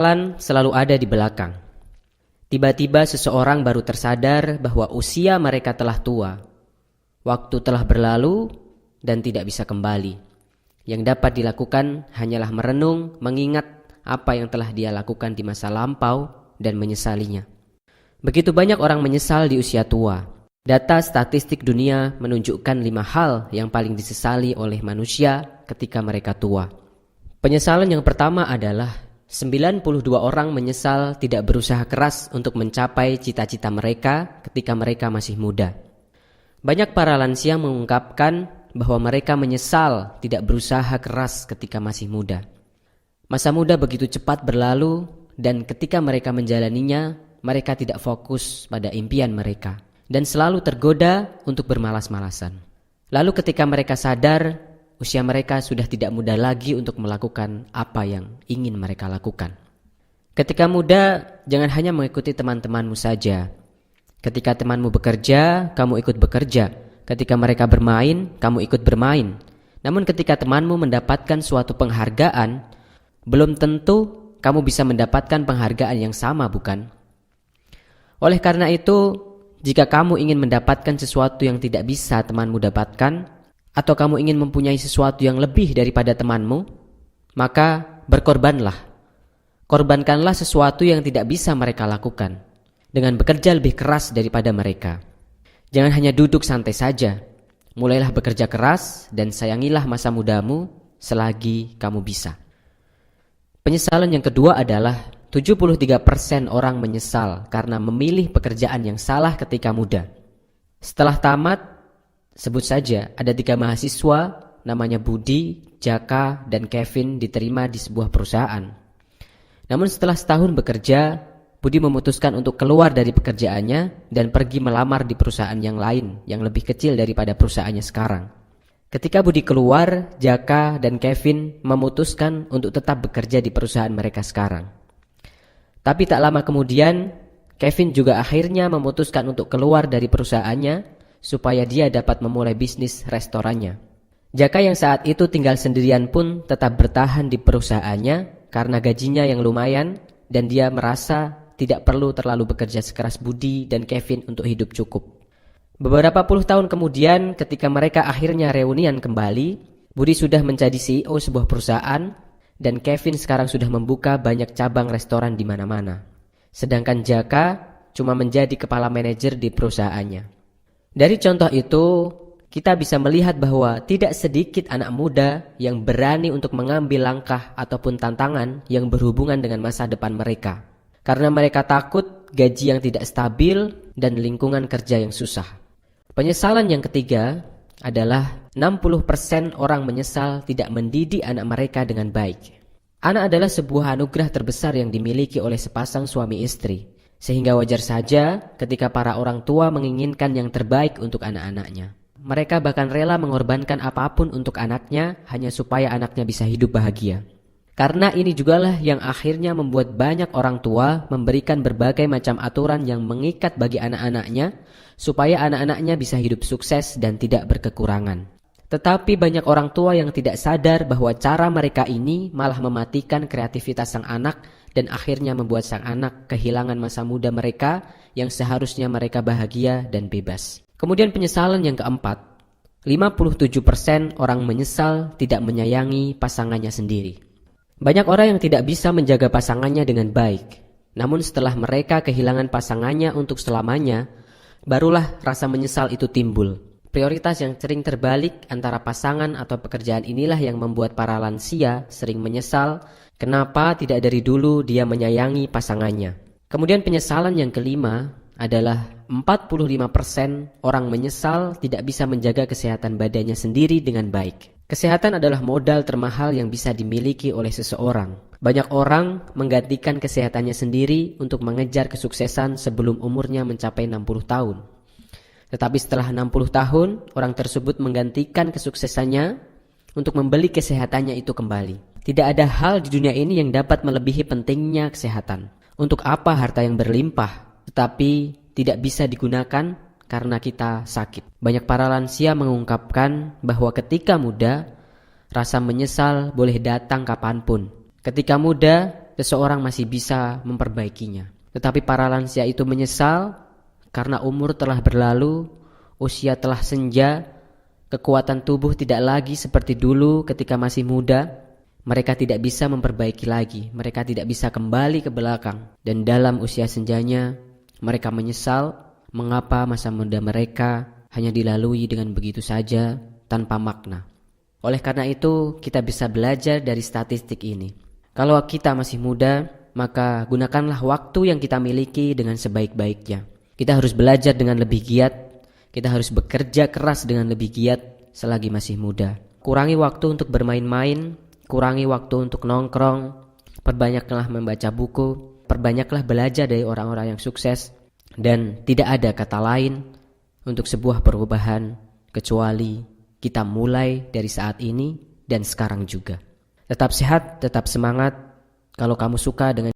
Penyesalan selalu ada di belakang. Tiba-tiba seseorang baru tersadar bahwa usia mereka telah tua. Waktu telah berlalu dan tidak bisa kembali. Yang dapat dilakukan hanyalah merenung, mengingat apa yang telah dia lakukan di masa lampau dan menyesalinya. Begitu banyak orang menyesal di usia tua. Data statistik dunia menunjukkan 5 hal yang paling disesali oleh manusia ketika mereka tua. Penyesalan yang pertama adalah 92 orang menyesal tidak berusaha keras untuk mencapai cita-cita mereka ketika mereka masih muda. Banyak para lansia mengungkapkan bahwa mereka menyesal tidak berusaha keras ketika masih muda. Masa muda begitu cepat berlalu dan ketika mereka menjalaninya, mereka tidak fokus pada impian mereka dan selalu tergoda untuk bermalas-malasan. Lalu ketika mereka sadar, usia mereka sudah tidak muda lagi untuk melakukan apa yang ingin mereka lakukan. Ketika muda, jangan hanya mengikuti teman-temanmu saja. Ketika temanmu bekerja, kamu ikut bekerja. Ketika mereka bermain, kamu ikut bermain. Namun ketika temanmu mendapatkan suatu penghargaan, belum tentu kamu bisa mendapatkan penghargaan yang sama, bukan? Oleh karena itu, jika kamu ingin mendapatkan sesuatu yang tidak bisa temanmu dapatkan, atau kamu ingin mempunyai sesuatu yang lebih daripada temanmu, maka berkorbanlah. Korbankanlah sesuatu yang tidak bisa mereka lakukan, dengan bekerja lebih keras daripada mereka. Jangan hanya duduk santai saja. Mulailah bekerja keras dan sayangilah masa mudamu selagi kamu bisa. Penyesalan yang kedua adalah 73% orang menyesal karena memilih pekerjaan yang salah ketika muda. Setelah tamat, sebut saja ada 3 mahasiswa namanya Budi, Jaka, dan Kevin diterima di sebuah perusahaan. Namun setelah setahun bekerja, Budi memutuskan untuk keluar dari pekerjaannya dan pergi melamar di perusahaan yang lain yang lebih kecil daripada perusahaannya sekarang. Ketika Budi keluar, Jaka dan Kevin memutuskan untuk tetap bekerja di perusahaan mereka sekarang. Tapi tak lama kemudian, Kevin juga akhirnya memutuskan untuk keluar dari perusahaannya supaya dia dapat memulai bisnis restorannya. Jaka yang saat itu tinggal sendirian pun tetap bertahan di perusahaannya karena gajinya yang lumayan dan dia merasa tidak perlu terlalu bekerja sekeras Budi dan Kevin untuk hidup cukup. Beberapa puluh tahun kemudian ketika mereka akhirnya reunian kembali, Budi sudah menjadi CEO sebuah perusahaan dan Kevin sekarang sudah membuka banyak cabang restoran di mana-mana. Sedangkan Jaka cuma menjadi kepala manajer di perusahaannya. Dari contoh itu, kita bisa melihat bahwa tidak sedikit anak muda yang berani untuk mengambil langkah ataupun tantangan yang berhubungan dengan masa depan mereka. Karena mereka takut gaji yang tidak stabil dan lingkungan kerja yang susah. Penyesalan yang ketiga adalah 60% orang menyesal tidak mendidik anak mereka dengan baik. Anak adalah sebuah anugerah terbesar yang dimiliki oleh sepasang suami istri. Sehingga wajar saja ketika para orang tua menginginkan yang terbaik untuk anak-anaknya. Mereka bahkan rela mengorbankan apapun untuk anaknya hanya supaya anaknya bisa hidup bahagia. Karena ini jugalah yang akhirnya membuat banyak orang tua memberikan berbagai macam aturan yang mengikat bagi anak-anaknya supaya anak-anaknya bisa hidup sukses dan tidak berkekurangan. Tetapi banyak orang tua yang tidak sadar bahwa cara mereka ini malah mematikan kreativitas sang anak dan akhirnya membuat sang anak kehilangan masa muda mereka yang seharusnya mereka bahagia dan bebas. Kemudian penyesalan yang keempat, 57% orang menyesal tidak menyayangi pasangannya sendiri. Banyak orang yang tidak bisa menjaga pasangannya dengan baik. Namun setelah mereka kehilangan pasangannya untuk selamanya, barulah rasa menyesal itu timbul. Prioritas yang sering terbalik antara pasangan atau pekerjaan inilah yang membuat para lansia sering menyesal kenapa tidak dari dulu dia menyayangi pasangannya. Kemudian penyesalan yang kelima adalah 45% orang menyesal tidak bisa menjaga kesehatan badannya sendiri dengan baik. Kesehatan adalah modal termahal yang bisa dimiliki oleh seseorang. Banyak orang menggantikan kesehatannya sendiri untuk mengejar kesuksesan sebelum umurnya mencapai 60 tahun. Tetapi setelah 60 tahun, orang tersebut menggantikan kesuksesannya untuk membeli kesehatannya itu kembali. Tidak ada hal di dunia ini yang dapat melebihi pentingnya kesehatan. Untuk apa harta yang berlimpah, tetapi tidak bisa digunakan karena kita sakit. Banyak para lansia mengungkapkan bahwa ketika muda, rasa menyesal boleh datang kapanpun. Ketika muda, seseorang masih bisa memperbaikinya. Tetapi para lansia itu menyesal karena umur telah berlalu, usia telah senja, kekuatan tubuh tidak lagi seperti dulu ketika masih muda. Mereka tidak bisa memperbaiki lagi, mereka tidak bisa kembali ke belakang. Dan dalam usia senjanya, mereka menyesal mengapa masa muda mereka hanya dilalui dengan begitu saja tanpa makna. Oleh karena itu, kita bisa belajar dari statistik ini. Kalau kita masih muda, maka gunakanlah waktu yang kita miliki dengan sebaik-baiknya. Kita harus belajar dengan lebih giat, kita harus bekerja keras dengan lebih giat selagi masih muda. Kurangi waktu untuk bermain-main, kurangi waktu untuk nongkrong, perbanyaklah membaca buku, perbanyaklah belajar dari orang-orang yang sukses, dan tidak ada kata lain untuk sebuah perubahan kecuali kita mulai dari saat ini dan sekarang juga. Tetap sehat, tetap semangat. Kalau kamu suka dengan